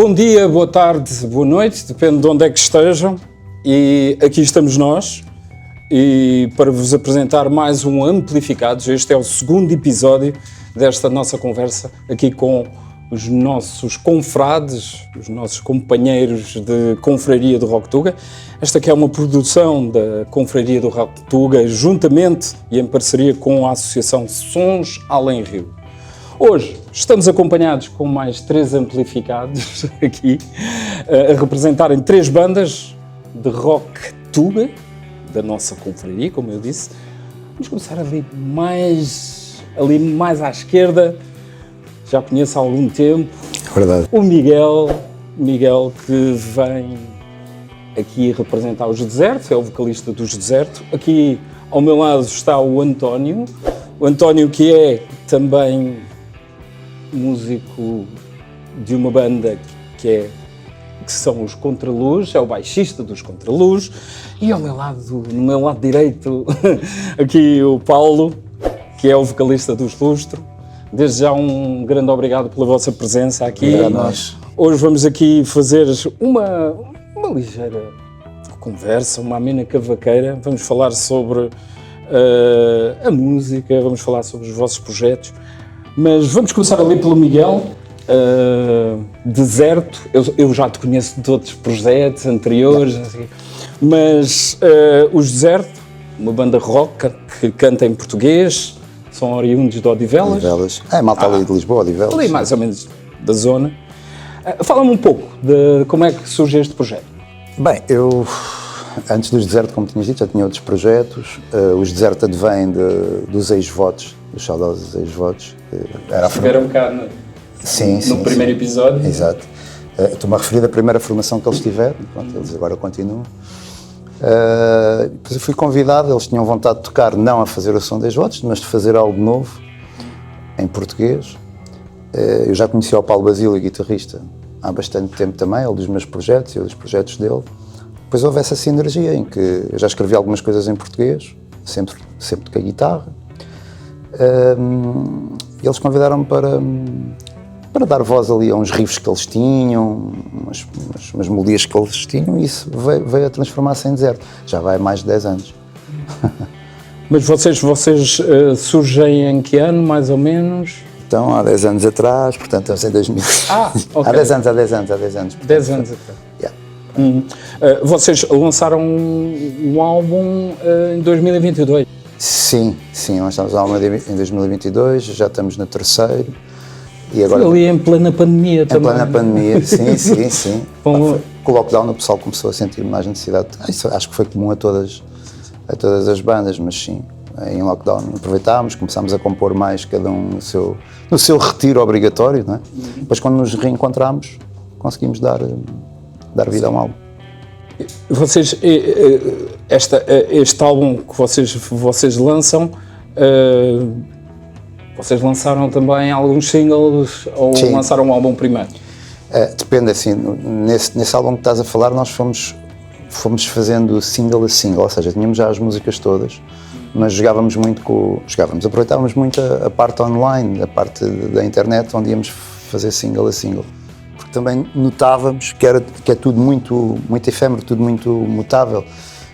Bom dia, boa tarde, boa noite, depende de onde é que estejam. E aqui estamos nós, e para vos apresentar mais um Amplificados. Este é o segundo episódio desta nossa conversa aqui com os nossos confrades, os nossos companheiros de Confraria do Rock Tuga. Esta que é uma produção da Confraria do Rock Tuga, juntamente e em parceria com a Associação Sons Além Rio. Hoje estamos acompanhados com mais 3 amplificados aqui, a representarem 3 bandas de rock tuga, da nossa confraria, como eu disse. Vamos começar ali mais à esquerda, já conheço há algum tempo. É verdade. O Miguel que vem aqui representar os Deserto, é o vocalista dos Deserto. Aqui ao meu lado está o António que é também músico de uma banda que são os Contraluz, é o baixista dos Contraluz, e no meu lado direito, aqui o Paulo, que é o vocalista dos Lustro. Desde já um grande obrigado pela vossa presença aqui. Obrigado a nós. Hoje vamos aqui fazer uma ligeira conversa, uma amena cavaqueira. Vamos falar sobre a música, vamos falar sobre os vossos projetos. Mas vamos começar ali pelo Miguel. Deserto, eu já te conheço de outros projetos anteriores, assim, mas os Deserto, uma banda rock que canta em português, são oriundos de Odivelas. É, malta ali de Lisboa, Odivelas. Ali mais ou menos da zona. Fala-me um pouco de como é que surge este projeto. Bem, eu, antes dos Deserto, como tinhas dito, já tinha outros projetos. Os Deserto advêm dos ex-votos, dos saudosos ex-votos. Estiveram cá no primeiro episódio. Exato. Estou-me a referir à primeira formação que eles tiveram, pronto, eles agora continuam. Depois eu fui convidado, eles tinham vontade de tocar, não a fazer o som dos votos, mas de fazer algo novo, em português. Eu já conheci o Paulo Basílio, guitarrista, há bastante tempo também, ele dos meus projetos e eu dos projetos dele. Depois houve essa sinergia em que eu já escrevi algumas coisas em português, sempre toquei guitarra. E eles convidaram-me para dar voz ali a uns riffs que eles tinham, umas melodias que eles tinham, e isso veio a transformar-se em Deserto. Já vai mais de 10 anos. Mas vocês surgem em que ano, mais ou menos? Então, há 10 anos atrás, portanto, estamos em 2000. Ok. Há 10 anos. 10 anos atrás. Yeah. Vocês lançaram um álbum em 2022? Sim, lançámos o álbum em 2022, já estamos no terceiro. E agora, foi ali em plena pandemia também. Em plena pandemia, sim. Com o lockdown o pessoal começou a sentir mais necessidade. Isso acho que foi comum a todas as bandas, mas sim, em lockdown aproveitámos, começámos a compor mais, cada um no seu retiro obrigatório, não é? Depois quando nos reencontramos, conseguimos dar vida a um álbum. Vocês, este álbum que vocês lançam, vocês lançaram também alguns singles ou sim. Lançaram um álbum primeiro? Depende, assim, nesse álbum que estás a falar nós fomos fazendo single a single, ou seja, tínhamos já as músicas todas, mas aproveitávamos muito a parte online, a parte da internet, onde íamos fazer single a single. Porque também notávamos que é tudo muito efêmero, tudo muito mutável.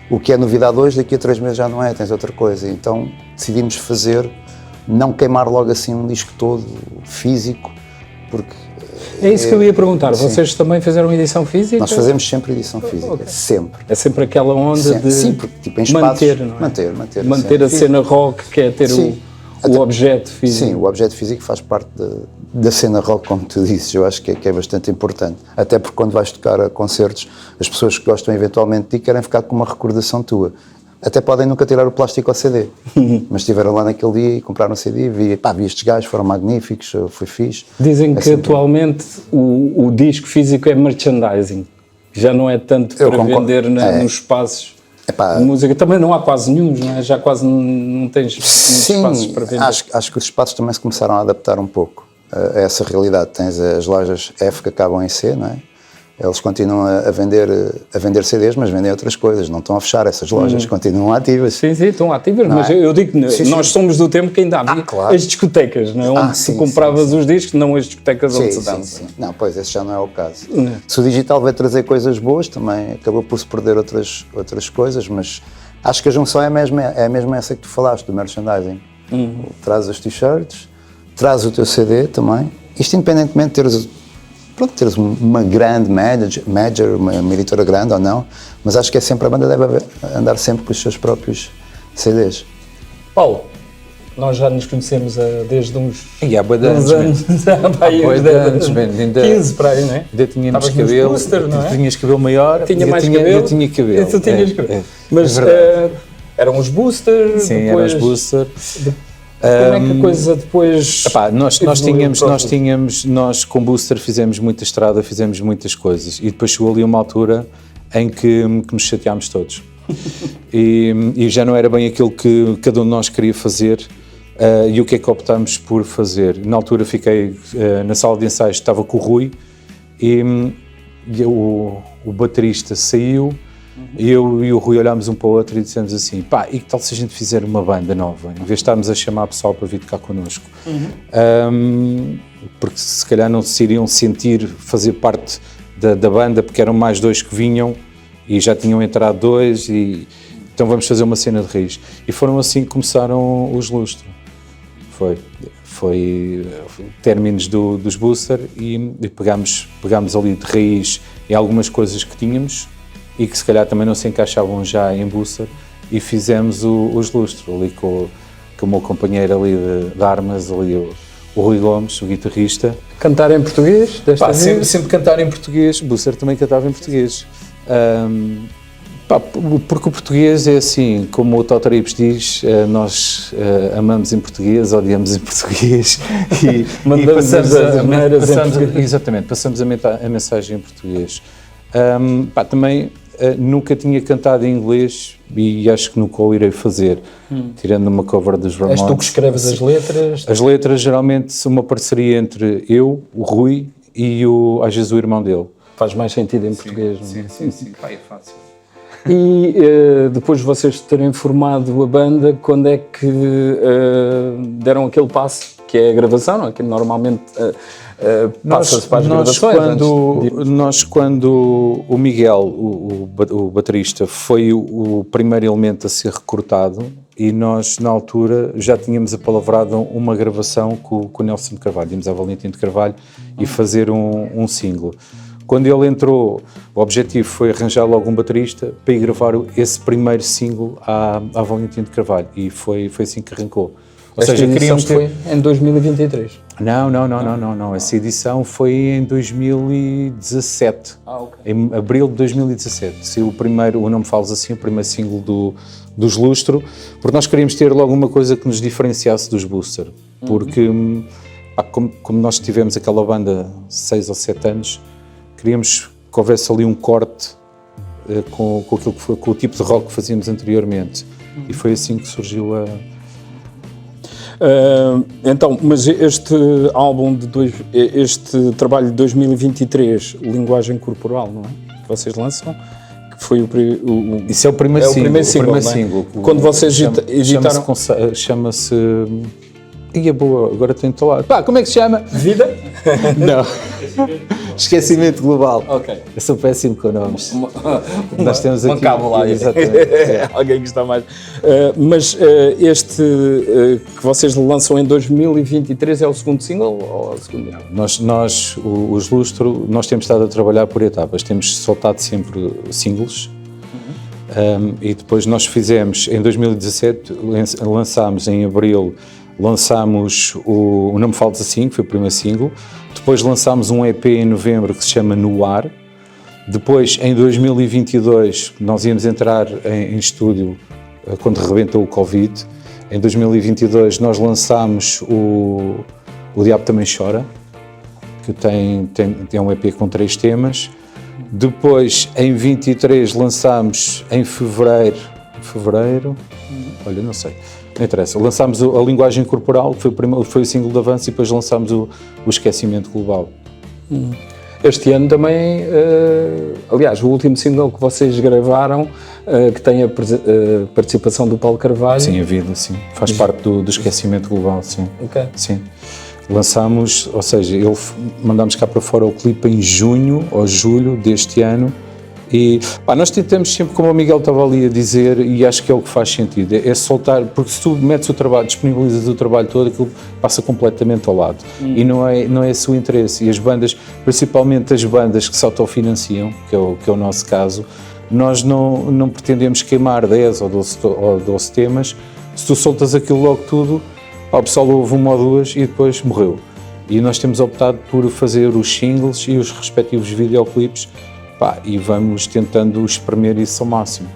O que é novidade hoje, daqui a 3 meses já não é, tens outra coisa. Então decidimos não queimar logo assim um disco todo físico, porque... É isso que eu ia perguntar, sim. Vocês também fizeram edição física? Nós fazemos sempre edição física, okay. Sempre. É sempre aquela onda de sim, porque tipo, em espaços, manter a cena rock, que é ter o objeto físico. Sim, o objeto físico faz parte da cena rock, como tu dizes, eu acho que é bastante importante. Até porque quando vais tocar a concertos, as pessoas que gostam eventualmente de ti querem ficar com uma recordação tua. Até podem nunca tirar o plástico ao CD, mas estiveram lá naquele dia e compraram o CD e vi estes gajos, foram magníficos, foi fixe. Dizem que atualmente o disco físico é merchandising, já não é tanto para vender nos espaços de música. Também não há quase nenhum, não é? Já quase não tens muitos espaços para vender. Acho que os espaços também se começaram a adaptar um pouco a essa realidade. Tens as lojas F que acabam em C, não é? Eles continuam a vender CDs, mas vendem outras coisas, não estão a fechar, essas lojas continuam ativas. Sim, estão ativas, mas eu digo que nós somos do tempo que ainda havia as discotecas, não é? Onde tu compravas os discos, não as discotecas onde se dança. Não, pois, esse já não é o caso. Se o digital vai trazer coisas boas, também acabou por se perder outras coisas, mas acho que a junção é mesmo essa que tu falaste, do merchandising. Traz as t-shirts, traz o teu CD também, isto independentemente de teres uma grande major, uma editora grande ou não, mas acho que é sempre, a banda deve andar sempre com os seus próprios CDs. Paulo, nós já nos conhecemos desde uns há bué de anos, anos, ainda 15 para aí, não é? Ainda tínhamos cabelo, booster, não é? Tu tinhas cabelo maior, eu tinha cabelo. E tu tinhas cabelo. Mas eram os boosters, sim, depois, eram os boosters. Como é que a coisa depois... Nós com Booster fizemos muita estrada, fizemos muitas coisas e depois chegou ali uma altura em que nos chateámos todos e já não era bem aquilo que cada um de nós queria fazer e o que é que optámos por fazer. Na altura fiquei na sala de ensaios, estava com o Rui e o baterista saiu. Eu e o Rui olhámos um para o outro e dissemos assim, e que tal se a gente fizer uma banda nova, em vez de estarmos a chamar o pessoal para vir tocar connosco, porque se calhar não se iriam sentir fazer parte da banda, porque eram mais dois que vinham e já tinham entrado dois, e então vamos fazer uma cena de raiz. E foram assim que começaram os Lustro. Foi términos dos Booster e pegámos ali de raiz em algumas coisas que tínhamos e que se calhar também não se encaixavam já em Booster e fizemos os Lustro ali com o meu companheiro ali de armas, ali o Rui Gomes, o guitarrista. Cantar em português? Sempre cantar em português. Booster também cantava em português. Porque o português é assim, como o Totorips diz, nós amamos em português, odiamos em português e passamos a mensagem em português. Também nunca tinha cantado em inglês e acho que nunca o irei fazer, tirando uma cover dos Ramones. És tu que escreves as letras? As letras geralmente são uma parceria entre eu, o Rui e às vezes o irmão dele. Faz mais sentido em português, não é? Sim, é fácil. E depois de vocês terem formado a banda, quando é que deram aquele passo, que é a gravação, não é? Que normalmente passa-se para as gravações. Nós, quando o Miguel, o baterista, foi o primeiro elemento a ser recrutado, e nós, na altura, já tínhamos apalavrado uma gravação com o Nelson de Carvalho, íamos à Valentim de Carvalho e fazer um single. Quando ele entrou, o objetivo foi arranjar logo um baterista para ir gravar esse primeiro single à Valentim de Carvalho, e foi assim que arrancou. Ou seja, queríamos foi em 2023? Não. Essa edição foi em 2017. Em abril de 2017. Saiu o Não Me Fales Assim, o primeiro single dos Lustro, porque nós queríamos ter logo uma coisa que nos diferenciasse dos Booster. Porque, como nós tivemos aquela banda 6 ou 7 anos, queríamos que houvesse ali um corte com aquilo que foi, com o tipo de rock que fazíamos anteriormente. E foi assim que surgiu então, mas este álbum este trabalho de 2023, Linguagem Corporal, não é? Que vocês lançam, que foi isso é o primeiro single. Quando vocês editaram... Chama-se... E é boa, agora estou entalado. Como é que se chama? Vida? Não. Esquecimento Global. Ok. Eu sou péssimo com nomes. Nós temos aqui... Uma cábula. Exatamente. Alguém que está mais... mas este que vocês lançam em 2023 é o segundo single ou o segundo? Nós, os Lustro, nós temos estado a trabalhar por etapas. Temos soltado sempre singles. E depois nós fizemos, em 2017, lançámos em abril, lançámos o Não Me Fales Assim, que foi o primeiro single. Depois lançámos um EP em novembro que se chama No Ar. Depois, em 2022, nós íamos entrar em estúdio quando rebentou o Covid. Em 2022 nós lançámos o Diabo Também Chora, que tem um EP com 3 temas. Depois, em 23, lançámos em fevereiro, olha, não sei, não interessa, lançámos a Linguagem Corporal, que foi o single de avanço, e depois lançámos o Esquecimento Global. este ano também, aliás, o último single que vocês gravaram, que tem a participação do Paulo Carvalho. Sim, a vida, sim. Faz parte do esquecimento global, sim. Ok. Sim. Lançámos, ou seja, mandámos cá para fora o clipe em junho ou julho deste ano e nós tentamos sempre, como o Miguel estava ali a dizer, e acho que é o que faz sentido, é soltar, porque se tu metes o trabalho, disponibilizas o trabalho todo, aquilo passa completamente ao lado e não é esse o interesse. E as bandas, principalmente as bandas que se autofinanciam, que é o nosso caso, nós não pretendemos queimar 10 ou 12 temas. Se tu soltas aquilo logo tudo, o pessoal ouve uma ou duas e depois morreu. E nós temos optado por fazer os singles e os respectivos videoclipes, e vamos tentando espremer isso ao máximo.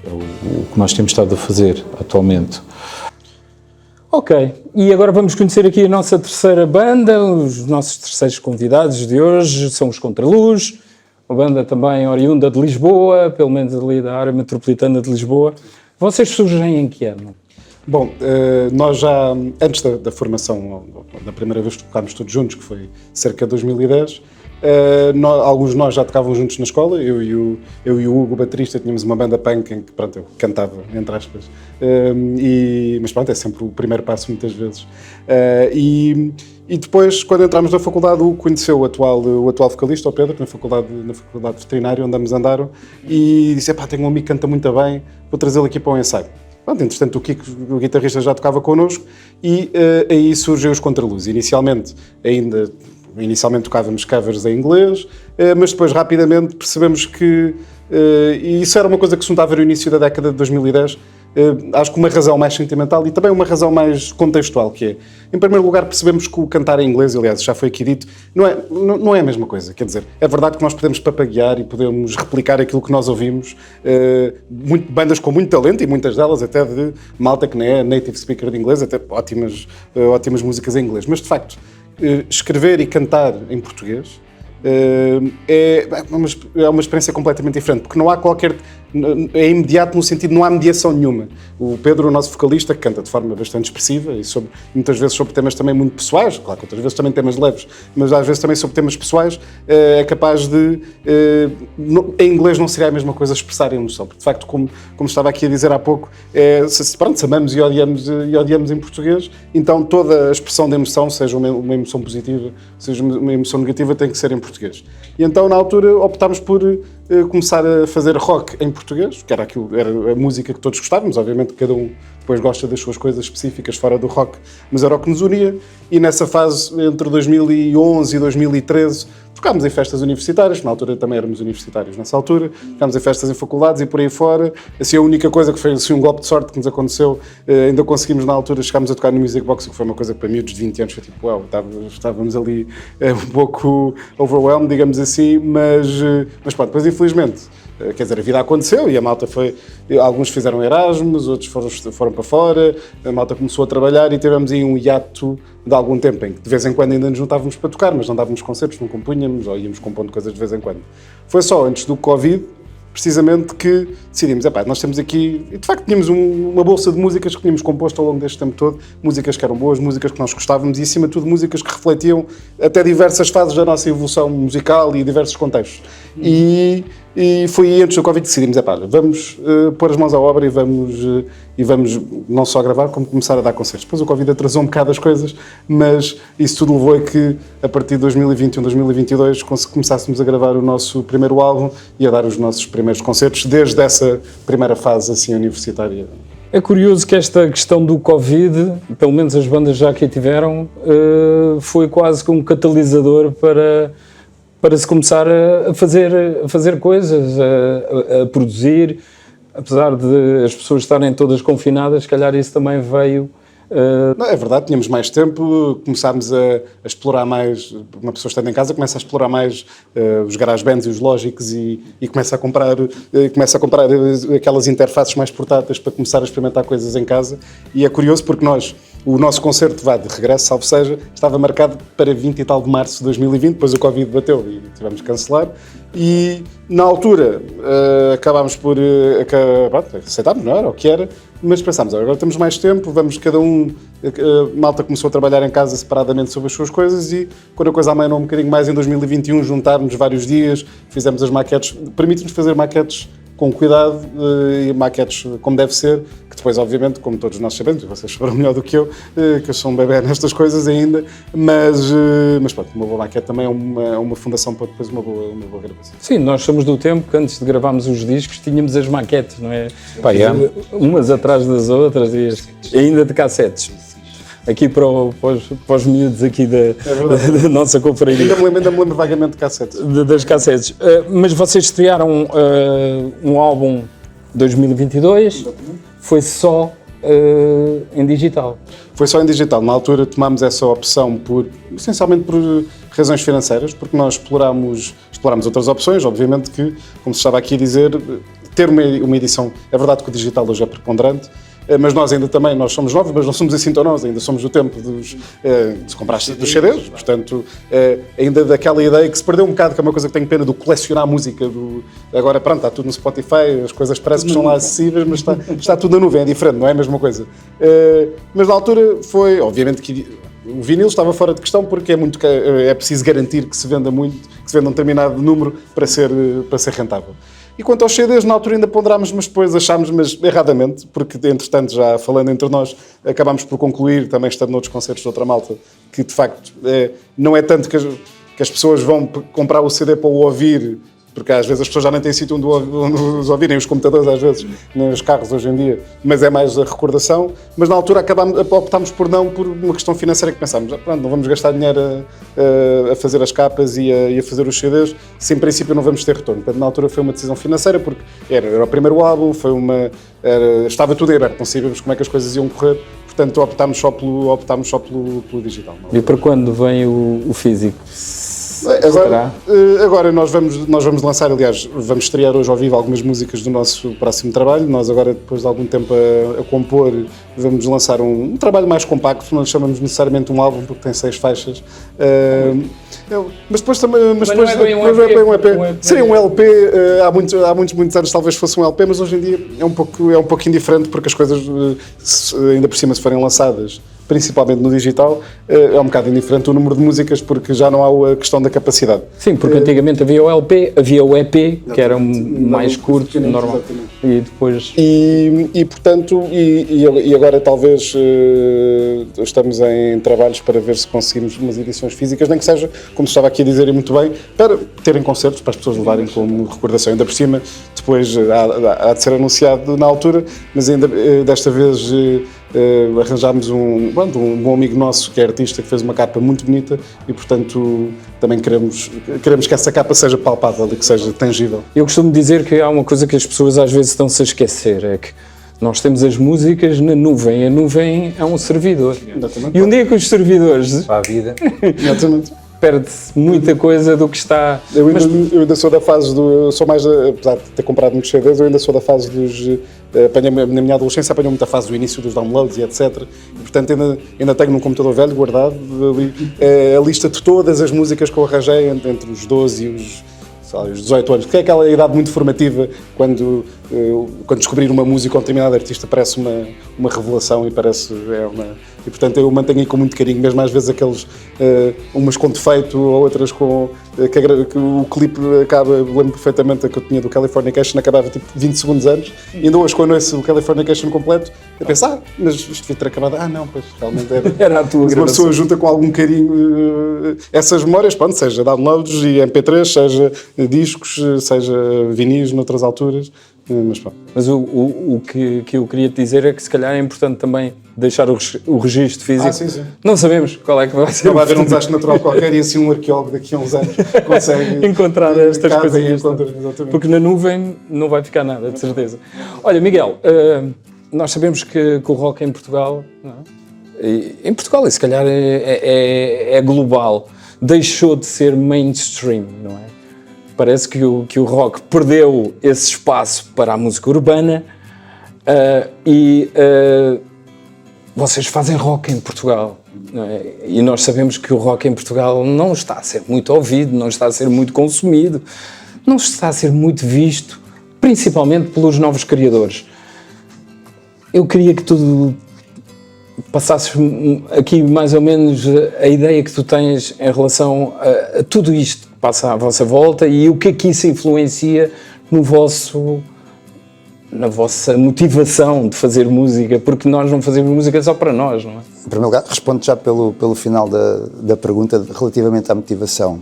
É o que nós temos estado a fazer atualmente. Ok, e agora vamos conhecer aqui a nossa terceira banda. Os nossos terceiros convidados de hoje são os Contraluz, uma banda também oriunda de Lisboa, pelo menos ali da área metropolitana de Lisboa. Vocês surgem em que ano? Bom, nós já, antes da formação, da primeira vez que tocámos todos juntos, que foi cerca de 2010, alguns de nós já tocavam juntos na escola, eu e o Hugo, o baterista, tínhamos uma banda punk em que, pronto, eu cantava, entre aspas, mas pronto, é sempre o primeiro passo muitas vezes. E depois, quando entramos na faculdade, o Hugo conheceu o atual vocalista, o Pedro, na faculdade de veterinário, onde ambos andaram, e disse, tenho um amigo que canta muito bem, vou trazê-lo aqui para um ensaio. Pronto, entretanto, o Kiko, o guitarrista, já tocava connosco e aí surgiu os Contraluz. Inicialmente tocávamos covers em inglês, mas depois rapidamente percebemos que, e isso era uma coisa que se notava no início da década de 2010, acho que uma razão mais sentimental e também uma razão mais contextual, que é, em primeiro lugar, percebemos que o cantar em inglês, aliás, já foi aqui dito, não é a mesma coisa. Quer dizer, é verdade que nós podemos papaguear e podemos replicar aquilo que nós ouvimos, bandas com muito talento, e muitas delas até de malta que não é native speaker de inglês, até ótimas músicas em inglês, mas de facto, escrever e cantar em português é uma experiência completamente diferente, porque não há é imediato no sentido, não há mediação nenhuma. O Pedro, o nosso vocalista, que canta de forma bastante expressiva e muitas vezes sobre temas também muito pessoais, claro que outras vezes também temas leves, mas às vezes também sobre temas pessoais, é capaz de, em inglês não seria a mesma coisa expressar a emoção, porque de facto, como estava aqui a dizer há pouco, se amamos e odiamos em português, então toda a expressão da emoção, seja uma emoção positiva, seja uma emoção negativa, tem que ser em português. E então, na altura, optámos por começar a fazer rock em português, que era a música que todos gostávamos. Obviamente cada um depois gosta das suas coisas específicas fora do rock, mas era o que nos unia. E nessa fase, entre 2011 e 2013, tocámos em festas universitárias, na altura também éramos universitários nessa altura, tocámos em festas em faculdades e por aí fora. Assim, a única coisa que foi assim, um golpe de sorte que nos aconteceu, ainda conseguimos na altura, chegámos a tocar no Music Box, que foi uma coisa que para miúdos de 20 anos foi tipo, estávamos ali um pouco overwhelmed, digamos assim, mas pronto, depois infelizmente, quer dizer, a vida aconteceu e a malta alguns fizeram Erasmus, outros foram para fora, a malta começou a trabalhar e tivemos aí um hiato de algum tempo em que de vez em quando ainda nos juntávamos para tocar, mas não dávamos concertos, não compunhamos ou íamos compondo coisas de vez em quando. Foi só antes do Covid, precisamente, que decidimos, nós temos aqui, e de facto tínhamos uma bolsa de músicas que tínhamos composto ao longo deste tempo todo, músicas que eram boas, músicas que nós gostávamos e acima de tudo músicas que refletiam até diversas fases da nossa evolução musical e diversos contextos. E foi antes do Covid que decidimos, vamos pôr as mãos à obra e vamos não só gravar, como começar a dar concertos. Depois o Covid atrasou um bocado as coisas, mas isso tudo levou a que, a partir de 2021, 2022, começássemos a gravar o nosso primeiro álbum e a dar os nossos primeiros concertos, desde essa primeira fase assim universitária. É curioso que esta questão do Covid, pelo menos as bandas já que a tiveram, foi quase como um catalisador para se começar a fazer coisas, a produzir, apesar de as pessoas estarem todas confinadas, se calhar isso também veio... Não, é verdade, tínhamos mais tempo, começámos a explorar mais, uma pessoa estando em casa começa a explorar mais os GarageBands e os Logics e começa a comprar aquelas interfaces mais portáteis para começar a experimentar coisas em casa. E é curioso porque nós, o nosso concerto de regresso, salvo seja, estava marcado para 20 e tal de março de 2020, depois o Covid bateu e tivemos que cancelar. E na altura acabámos por aceitámos, não era o que era, mas pensámos, agora temos mais tempo, vamos cada um, a malta começou a trabalhar em casa separadamente sobre as suas coisas e quando a coisa amainou um bocadinho mais em 2021, juntarmos vários dias, fizemos as maquetes, permite-nos fazer maquetes com cuidado e maquetes como deve ser, que depois, obviamente, como todos nós sabemos, vocês foram melhor do que eu sou um bebê nestas coisas ainda, mas pronto, uma boa maquete também é uma fundação para depois uma boa gravação. Sim, nós somos do tempo que antes de gravarmos os discos tínhamos as maquetes, não é? Pá, Umas atrás das outras e ainda de cassetes. Aqui para os miúdos aqui da nossa confraria. Ainda me lembro vagamente de cassetes. Das cassetes. Mas vocês estrearam um álbum 2022, foi só em digital. Foi só em digital. Na altura tomámos essa opção essencialmente por razões financeiras, porque nós explorámos outras opções, obviamente que, como se estava aqui a dizer, ter uma edição, é verdade que o digital hoje é preponderante, mas nós ainda também, nós somos novos, mas não somos assim tão novos, ainda somos do tempo de comprar dos CDs, portanto, ainda daquela ideia que se perdeu um bocado, que é uma coisa que tenho pena, do colecionar música, agora pronto, está tudo no Spotify, as coisas parece que estão lá acessíveis, mas está tudo na nuvem, é diferente, não é a mesma coisa. Mas na altura foi, obviamente que o vinil estava fora de questão porque é preciso garantir que se venda muito, que se venda um determinado número para ser rentável. E quanto aos CDs, na altura ainda ponderámos, mas depois achámos, mas erradamente, porque entretanto, já falando entre nós, acabámos por concluir, também estando noutros concertos de outra malta, que de facto não é tanto que as pessoas vão comprar o CD para o ouvir, porque às vezes as pessoas já nem têm sítio onde os ouvirem, os computadores às vezes, nos carros hoje em dia, mas é mais a recordação. Mas na altura optámos por uma questão financeira, que pensámos, pronto, não vamos gastar dinheiro a fazer as capas e a fazer os CDs, se em princípio não vamos ter retorno. Portanto, na altura foi uma decisão financeira, porque era o primeiro álbum, estava tudo em aberto, não sabíamos como é que as coisas iam correr, portanto optámos só pelo digital. E para quando vem o físico? Agora nós vamos lançar, aliás, vamos estrear hoje ao vivo algumas músicas do nosso próximo trabalho. Nós agora, depois de algum tempo a compor, vamos lançar um trabalho mais compacto, não chamamos necessariamente um álbum porque tem 6 faixas. Mas depois também... Mas não é bem um EP. Seria um LP, há muitos anos talvez fosse um LP, mas hoje em dia é um pouco indiferente porque as coisas, ainda por cima, se forem lançadas principalmente no digital, é um bocado indiferente o número de músicas porque já não há a questão da capacidade. Sim, porque antigamente havia o LP, havia o EP, que era mais curto, normal. Exatamente. E depois... E portanto, e agora talvez estamos em trabalhos para ver se conseguimos umas edições físicas, nem que seja, como estava aqui a dizer e muito bem, para terem concertos, para as pessoas levarem como recordação. Ainda por cima, depois há de ser anunciado na altura, mas ainda desta vez arranjámos um bom amigo nosso que é artista, que fez uma capa muito bonita e portanto também queremos que essa capa seja palpável e que seja tangível. Eu costumo dizer que há uma coisa que as pessoas às vezes estão-se a esquecer, é que nós temos as músicas na nuvem, a nuvem é um servidor. Exatamente. E um dia que os servidores Para a vida. Exatamente. perde-se muita coisa do que está... Eu ainda sou da fase eu sou mais, apesar de ter comprado muitos CDs, eu ainda sou da fase dos... na minha adolescência apanhou muita fase do início dos downloads e etc. E, portanto, ainda tenho num computador velho guardado ali, a lista de todas as músicas que eu arranjei entre os 12 e os 18 anos, porque é aquela idade muito formativa quando descobrir uma música ou um determinado artista parece uma revelação e e portanto eu mantenho aí com muito carinho, mesmo às vezes umas com defeito ou outras que o clipe acaba, lembro perfeitamente a que eu tinha do Californication, acabava tipo 20 segundos antes, e ainda hoje quando ouço o Californication completo, eu penso, mas isto devia ter acabado, não, pois realmente era a tua gravação. Uma pessoa junta com algum carinho essas memórias, pronto, seja downloads e MP3, seja discos, seja vinis noutras alturas. Mas o que eu queria te dizer é que se calhar é importante também deixar o registro físico. Sim. Não sabemos qual é que vai ser. Não vai haver um desastre natural qualquer e assim um arqueólogo daqui a uns anos consegue encontrar estas coisinhas. Porque na nuvem não vai ficar nada, de certeza. Olha, Miguel, nós sabemos que o rock em Portugal, não é? Em Portugal, e se calhar é global, deixou de ser mainstream, não é? Parece que o rock perdeu esse espaço para a música urbana e vocês fazem rock em Portugal, não é? E nós sabemos que o rock em Portugal não está a ser muito ouvido, não está a ser muito consumido, não está a ser muito visto, principalmente pelos novos criadores. Eu queria que tu passasses aqui mais ou menos a ideia que tu tens em relação a tudo isto que passa à vossa volta e o que é que isso influencia na vossa motivação de fazer música, porque nós não fazemos música só para nós, não é? Em primeiro lugar, respondo já pelo final da pergunta relativamente à motivação.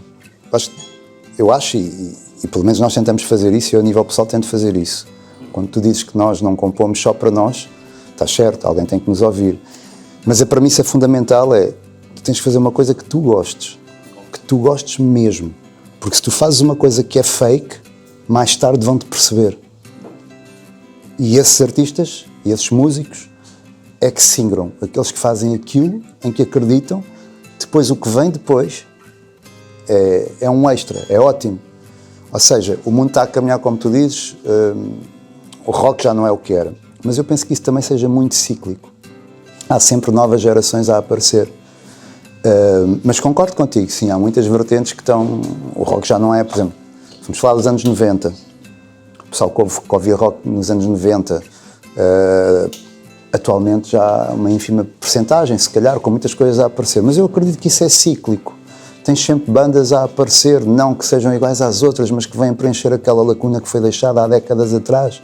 Eu acho, e pelo menos nós tentamos fazer isso, e eu a nível pessoal tento fazer isso. Quando tu dizes que nós não compomos só para nós, está certo, alguém tem que nos ouvir. Mas a premissa fundamental é, tu tens que fazer uma coisa que tu gostes mesmo. Porque se tu fazes uma coisa que é fake, mais tarde vão-te perceber. E esses artistas, e esses músicos, é que se singram. Aqueles que fazem aquilo em que acreditam, depois o que vem depois é um extra, é ótimo. Ou seja, o mundo está a caminhar, como tu dizes, o rock já não é o que era. Mas eu penso que isso também seja muito cíclico. Há sempre novas gerações a aparecer. Mas concordo contigo, sim, há muitas vertentes que estão... O rock já não é, por exemplo, vamos falar dos anos 90. O pessoal que ouvia rock nos anos 90, atualmente já há uma ínfima percentagem, se calhar, com muitas coisas a aparecer. Mas eu acredito que isso é cíclico. Tens sempre bandas a aparecer, não que sejam iguais às outras, mas que vêm preencher aquela lacuna que foi deixada há décadas atrás.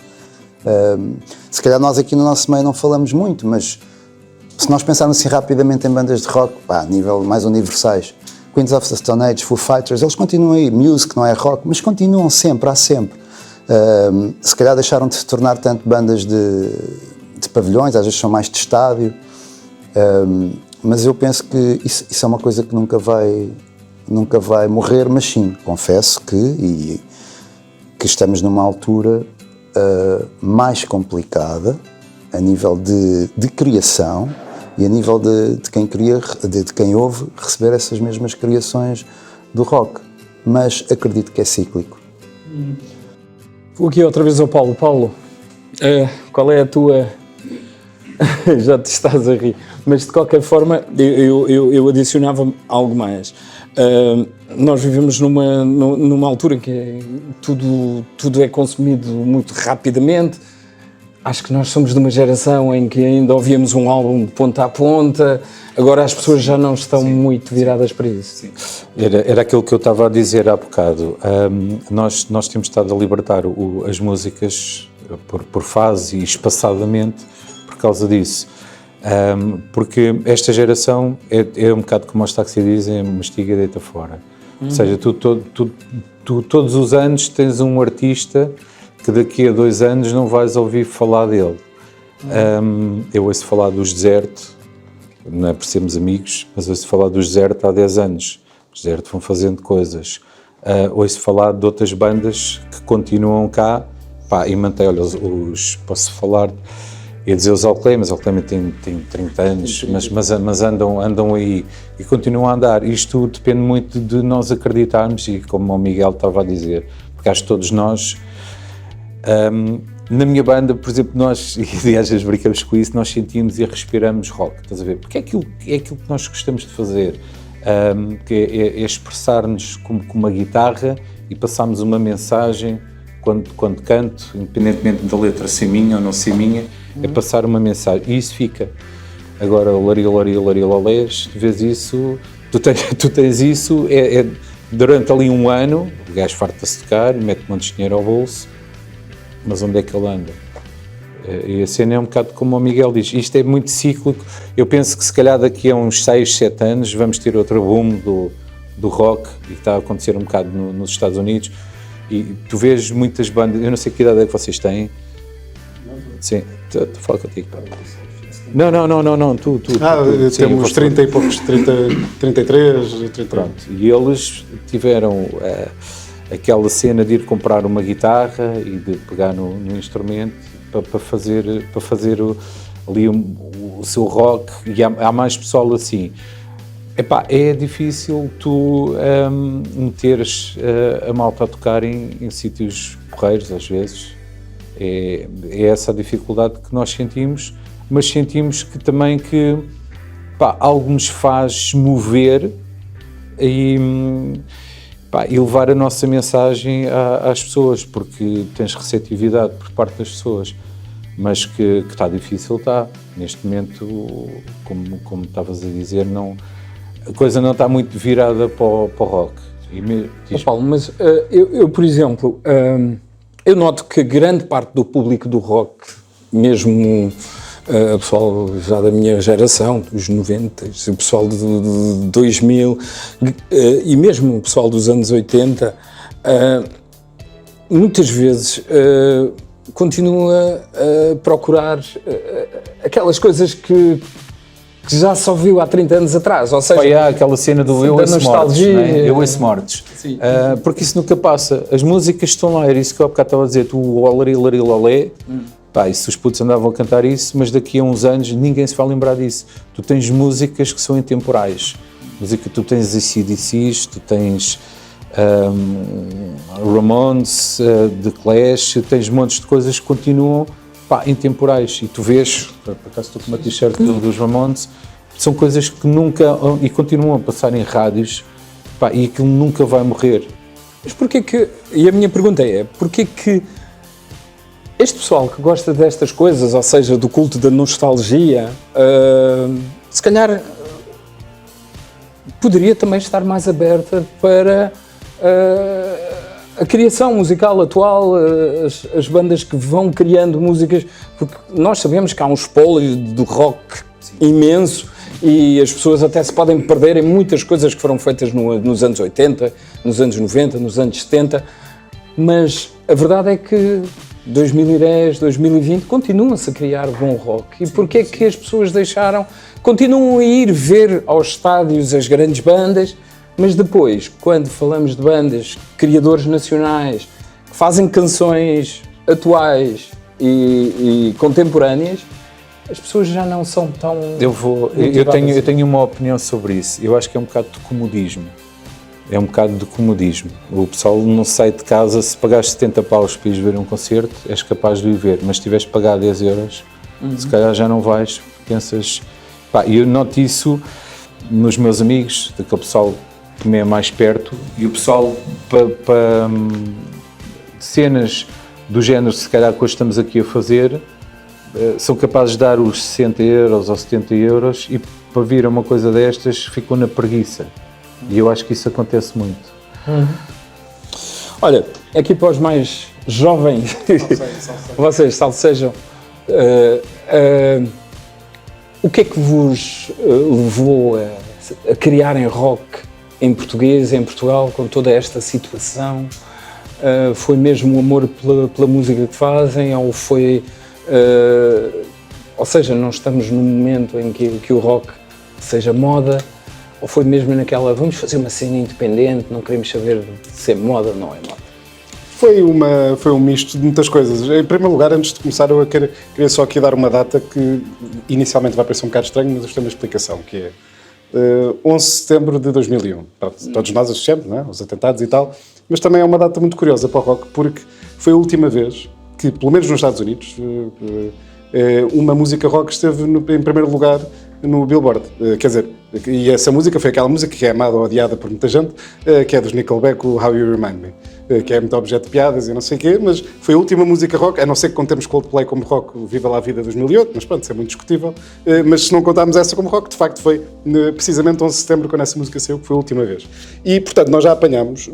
Se calhar nós aqui no nosso meio não falamos muito, mas se nós pensarmos assim rapidamente em bandas de rock, a nível mais universais, Queens of the Stone Age, Foo Fighters, eles continuam aí, Muse, que não é rock, mas continuam sempre, há sempre. Se calhar deixaram de se tornar tanto bandas de pavilhões, às vezes são mais de estádio, mas eu penso que isso é uma coisa que nunca vai morrer, mas sim, confesso que estamos numa altura mais complicada a nível de criação e a nível de quem ouve receber essas mesmas criações do rock, mas acredito que é cíclico. Vou aqui outra vez ao Paulo. Paulo, qual é a tua... Já te estás a rir, mas de qualquer forma eu adicionava algo mais. Nós vivemos numa altura em que tudo é consumido muito rapidamente. Acho que nós somos de uma geração em que ainda ouvíamos um álbum de ponta a ponta, agora as pessoas já não estão muito viradas para isso. Era aquilo que eu estava a dizer há bocado. Nós temos estado a libertar as músicas por fase e espaçadamente por causa disso. Porque esta geração é um bocado como os taxis dizem, mastiga e deita fora. Ou seja, tu todos os anos tens um artista que daqui a 2 anos não vais ouvir falar dele. Eu ouço falar dos Deserto, não é por sermos amigos, mas ouço falar dos Deserto há 10 anos. Os Deserto vão fazendo coisas. Ouço falar de outras bandas que continuam cá, e mantém, olha, posso falar, ia dizer os Alclay, mas o Alclay tem 30 anos, mas andam aí e continuam a andar. Isto depende muito de nós acreditarmos e como o Miguel estava a dizer, porque acho que todos nós... na minha banda, por exemplo, nós, e às vezes brincamos com isso, nós sentimos e respiramos rock, estás a ver? Porque é aquilo que nós gostamos de fazer, que é expressar-nos com uma guitarra e passarmos uma mensagem quando canto, independentemente da letra ser minha ou não ser minha, é passar uma mensagem, e isso fica. Agora, o Larilolés, tu vês isso, tu tens isso, durante ali um ano, o gajo farta-se de tocar, mete um monte de dinheiro ao bolso, mas onde é que ele anda? E a cena é um bocado como o Miguel diz, isto é muito cíclico. Eu penso que se calhar daqui a uns 6, 7 anos vamos ter outro boom do rock, e está a acontecer um bocado nos Estados Unidos, e tu vês muitas bandas, eu não sei que idade é que vocês têm. Sim, estou a falar contigo. Não, tu. Temos 30 e poucos, 33, 30. Pronto, e eles tiveram... aquela cena de ir comprar uma guitarra e de pegar no instrumento para fazer ali o seu rock, e há mais pessoal assim. É difícil tu meteres a malta a tocar em sítios porreiros às vezes, É essa a dificuldade que nós sentimos, mas sentimos que também que algo nos faz mover e levar a nossa mensagem às pessoas, porque tens receptividade por parte das pessoas, mas que está difícil, está. Neste momento, como estavas a dizer, a coisa não está muito virada para o rock. Paulo, mas eu, por exemplo, eu noto que grande parte do público do rock, mesmo o pessoal já da minha geração, dos 90, o pessoal de 2000 e mesmo o pessoal dos anos 80, muitas vezes continua a procurar aquelas coisas que já só viu há 30 anos atrás, ou seja... há aquela cena do Eu Ouço Mortos, Eu Ouço Mortos, porque isso nunca passa, as músicas estão lá, era isso que eu há bocado estava a dizer, tu olari, lari, lolé, isso os putos andavam a cantar isso, mas daqui a uns anos ninguém se vai lembrar disso. Tu tens músicas que são intemporais, tu tens AC/DCs, tu tens Ramones, The Clash, tens montes de coisas que continuam intemporais, e tu vês, por acaso estou com uma t-shirt dos Ramones, são coisas que nunca, e continuam a passar em rádios, e aquilo nunca vai morrer. Mas porquê que, e a minha pergunta é, porquê que este pessoal que gosta destas coisas, ou seja, do culto da nostalgia, se calhar poderia também estar mais aberta para a criação musical atual, as bandas que vão criando músicas, porque nós sabemos que há um espólio do rock imenso e as pessoas até se podem perder em muitas coisas que foram feitas nos anos 80, nos anos 90, nos anos 70, mas a verdade é que 2010, 2020 continua-se a criar bom rock. E porquê é que as pessoas continuam a ir ver aos estádios as grandes bandas, mas depois, quando falamos de bandas, criadores nacionais, que fazem canções atuais e contemporâneas, as pessoas já não são tão... Eu tenho uma opinião sobre isso. Eu acho que é um bocado de comodismo. É um bocado de comodismo. O pessoal não sai de casa, se pagares 70 paus para ires ver um concerto, és capaz de o ir ver, mas se tiveres de pagar 10 euros, se calhar já não vais, pensas... E eu noto isso nos meus amigos, daquele pessoal que me é mais perto, e o pessoal para cenas do género, se calhar que hoje estamos aqui a fazer, são capazes de dar os 60 euros ou 70 euros e para vir a uma coisa destas ficam na preguiça. E eu acho que isso acontece muito. Olha, aqui para os mais jovens, vocês, salsejam, o que é que vos levou a criarem rock em português, em Portugal, com toda esta situação? Foi mesmo o amor pela música que fazem, ou foi... ou seja, não estamos num momento em que o rock seja moda, ou foi mesmo naquela, vamos fazer uma cena independente, não queremos saber se é moda ou não é moda? Foi um misto de muitas coisas. Em primeiro lugar, antes de começar, eu queria só aqui dar uma data que inicialmente vai parecer um bocado estranho, mas isto tem uma explicação, que é 11 de setembro de 2001. Todos nós associamos, não é? Os atentados e tal, mas também é uma data muito curiosa para o rock, porque foi a última vez que, pelo menos nos Estados Unidos, uma música rock esteve em primeiro lugar no Billboard. Quer dizer, e essa música foi aquela música que é amada ou odiada por muita gente, que é dos Nickelback, o How You Remind Me, que é muito objeto de piadas e não sei o quê, mas foi a última música rock, a não ser que contemos Coldplay como rock, o Viva lá a Vida 2008, mas pronto, isso é muito discutível, mas se não contarmos essa como rock, de facto foi precisamente 11 de setembro quando essa música saiu, que foi a última vez. E, portanto, nós já apanhamos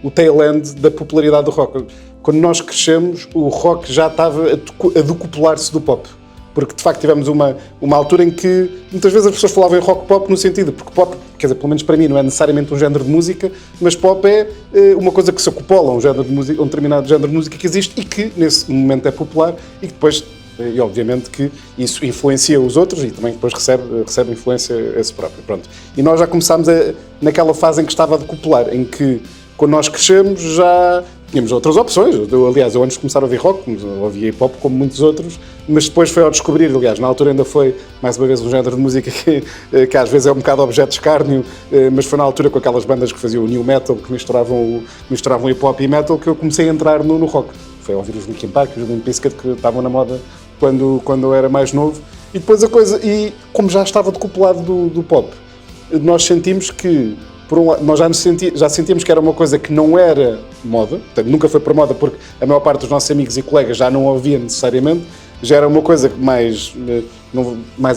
o tail end da popularidade do rock. Quando nós crescemos, o rock já estava a decuplar-se do pop. Porque, de facto, tivemos uma altura em que muitas vezes as pessoas falavam em rock pop no sentido, porque pop, quer dizer, pelo menos para mim, não é necessariamente um género de música, mas pop é uma coisa que se acopola a um género de música, um determinado género de música que existe e que, nesse momento, é popular e que depois, e obviamente, que isso influencia os outros e também depois recebe influência esse próprio. Pronto. E nós já começámos naquela fase em que estava a decuplar, em que, quando nós crescemos, já tínhamos outras opções. Aliás, eu antes de começar a ouvir rock, ouvia hip-hop como muitos outros, mas depois foi ao descobrir, aliás, na altura ainda foi, mais uma vez, um género de música que às vezes é um bocado objeto de escárnio, mas foi na altura com aquelas bandas que faziam o new metal, que misturavam hip-hop e metal, que eu comecei a entrar no rock. foi ouvir os Linkin Park, os Limp Bizkit, que estavam na moda quando eu era mais novo. E depois e como já estava decoupulado do pop, nós sentimos que, por um lado, nós já sentíamos que era uma coisa que não era moda, portanto, nunca foi para moda, porque a maior parte dos nossos amigos e colegas já não ouvia necessariamente, já era uma coisa mais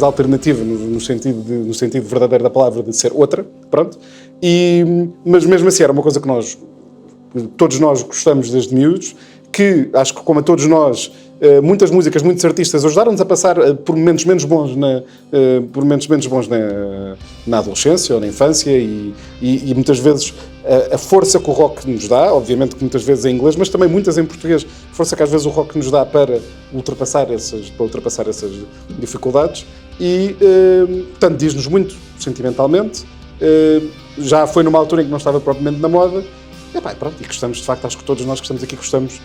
alternativa, no sentido verdadeiro da palavra, de ser outra, pronto. Mas mesmo assim era uma coisa que todos nós gostamos desde miúdos, que acho que, como a todos nós, muitas músicas, muitos artistas ajudaram-nos a passar por momentos menos bons na adolescência ou na infância e muitas vezes a força que o rock nos dá, obviamente que muitas vezes em inglês, mas também muitas em português, a força que às vezes o rock nos dá para ultrapassar essas dificuldades e, portanto, diz-nos muito sentimentalmente. Já foi numa altura em que não estava propriamente na moda. E gostamos, de facto, acho que todos nós que estamos aqui gostamos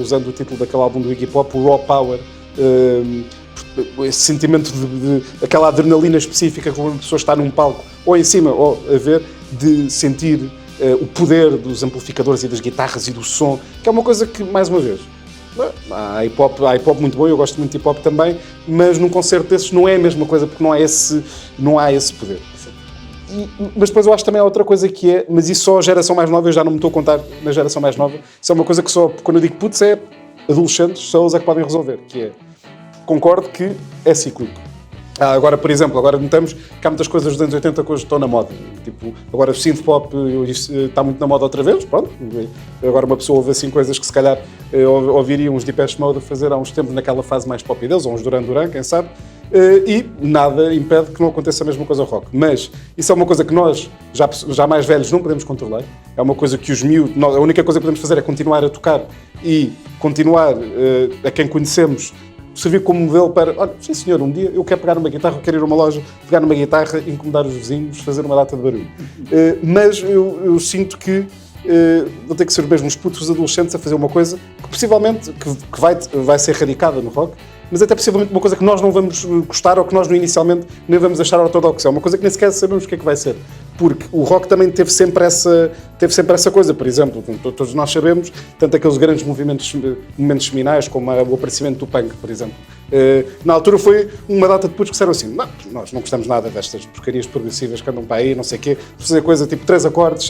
usando o título daquele álbum do Iggy Pop, o Raw Power, esse sentimento aquela adrenalina específica quando uma pessoa está num palco, ou em cima, ou a ver, de sentir o poder dos amplificadores e das guitarras e do som, que é uma coisa que, mais uma vez, há hip-hop muito bom, eu gosto muito de hip-hop também, mas num concerto desses não é a mesma coisa, porque não há esse poder. Mas depois eu acho também há outra coisa que é, mas isso só a geração mais nova, eu já não me estou a contar na geração mais nova, isso é uma coisa que só, quando eu digo putz, é adolescentes, só eles é que podem resolver, que é, concordo que é cíclico. Agora, por exemplo, agora notamos que há muitas coisas dos anos 80 que hoje estão na moda, tipo, agora o synth pop está muito na moda outra vez, pronto, agora uma pessoa ouve assim coisas que se calhar ouviria uns Depeche Mode a fazer há uns tempos naquela fase mais pop deles, ou uns Duran Duran, quem sabe, e nada impede que não aconteça a mesma coisa ao rock. Mas isso é uma coisa que nós, já mais velhos, não podemos controlar. É uma coisa que os miúdos, a única coisa que podemos fazer é continuar a tocar e continuar a quem conhecemos, servir como modelo para, olha, sim senhor, um dia eu quero pegar uma guitarra, eu quero ir a uma loja, pegar numa guitarra, incomodar os vizinhos, fazer uma data de barulho. Mas eu sinto que vão ter que ser mesmo os putos adolescentes a fazer uma coisa que possivelmente que vai ser radicada no rock, mas até possivelmente uma coisa que nós não vamos gostar ou que nós inicialmente nem vamos achar ortodoxa. É uma coisa que nem sequer sabemos o que é que vai ser. Porque o rock também teve sempre essa coisa. Por exemplo, todos nós sabemos, tanto aqueles grandes momentos seminais como o aparecimento do punk, por exemplo. Na altura foi uma data de putos que disseram assim, não, nós não gostamos nada destas porcarias progressivas que andam para aí, não sei o quê, fazer coisa tipo 3 acordes,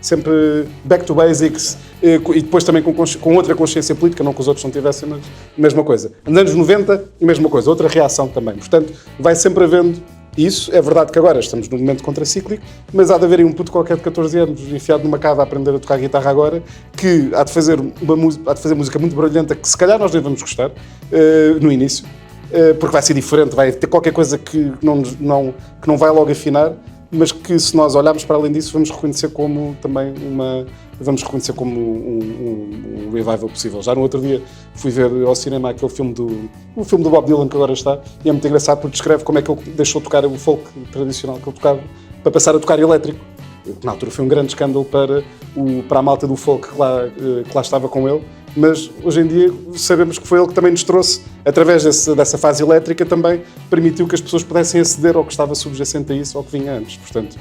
sempre back to basics, e depois também com outra consciência política, não que os outros não tivessem, mas mesma coisa. Nos anos 90, mesma coisa, outra reação também. Portanto, vai sempre havendo isso. É verdade que agora estamos num momento contracíclico, mas há de haver um puto qualquer de 14 anos enfiado numa cava a aprender a tocar guitarra agora, que há de fazer música muito brilhante, que se calhar nós nem vamos gostar no início, porque vai ser diferente, vai ter qualquer coisa que não vai logo afinar, mas que se nós olharmos para além disso vamos reconhecer como também um revival possível. Já no outro dia fui ver ao cinema aquele filme o filme do Bob Dylan que agora está, e é muito engraçado porque descreve como é que ele deixou de tocar o folk tradicional que ele tocava para passar a tocar elétrico. Na altura foi um grande escândalo para a malta do folk que lá estava com ele, mas hoje em dia sabemos que foi ele que também nos trouxe, através dessa fase elétrica, também permitiu que as pessoas pudessem aceder ao que estava subjacente a isso, ao que vinha antes. Portanto,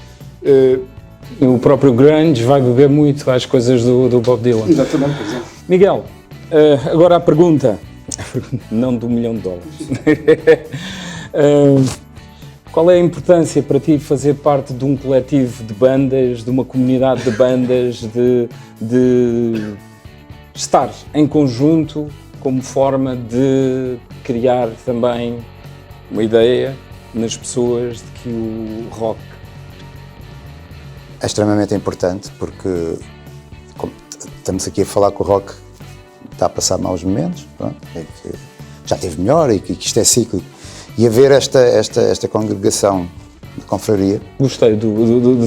o próprio grunge vai beber muito às coisas do Bob Dylan. Exatamente, por exemplo. Miguel, agora a pergunta, não do $1 milhão. Qual é a importância para ti fazer parte de um coletivo de bandas, de uma comunidade de bandas, de estar em conjunto como forma de criar também uma ideia nas pessoas de que o rock é extremamente importante, porque como estamos aqui a falar que o rock está a passar maus momentos, pronto, é que já esteve melhor e que isto é cíclico. E haver esta congregação de confraria. Gostei de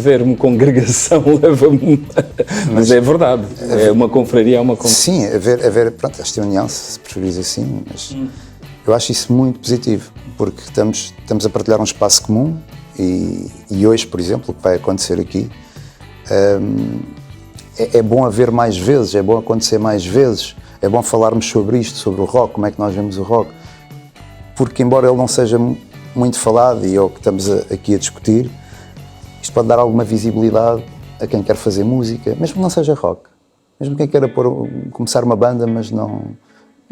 ver-me congregação, leva-me. Mas é verdade, é uma confraria, é uma confraria. Sim, haver pronto, esta união, se preferires assim, mas eu acho isso muito positivo, porque estamos a partilhar um espaço comum e hoje, por exemplo, o que vai acontecer aqui, é bom haver mais vezes, é bom acontecer mais vezes, é bom falarmos sobre isto, sobre o rock, como é que nós vemos o rock. Porque, embora ele não seja muito falado e é o que estamos aqui a discutir, isto pode dar alguma visibilidade a quem quer fazer música, mesmo que não seja rock. mesmo quem queira começar uma banda, mas não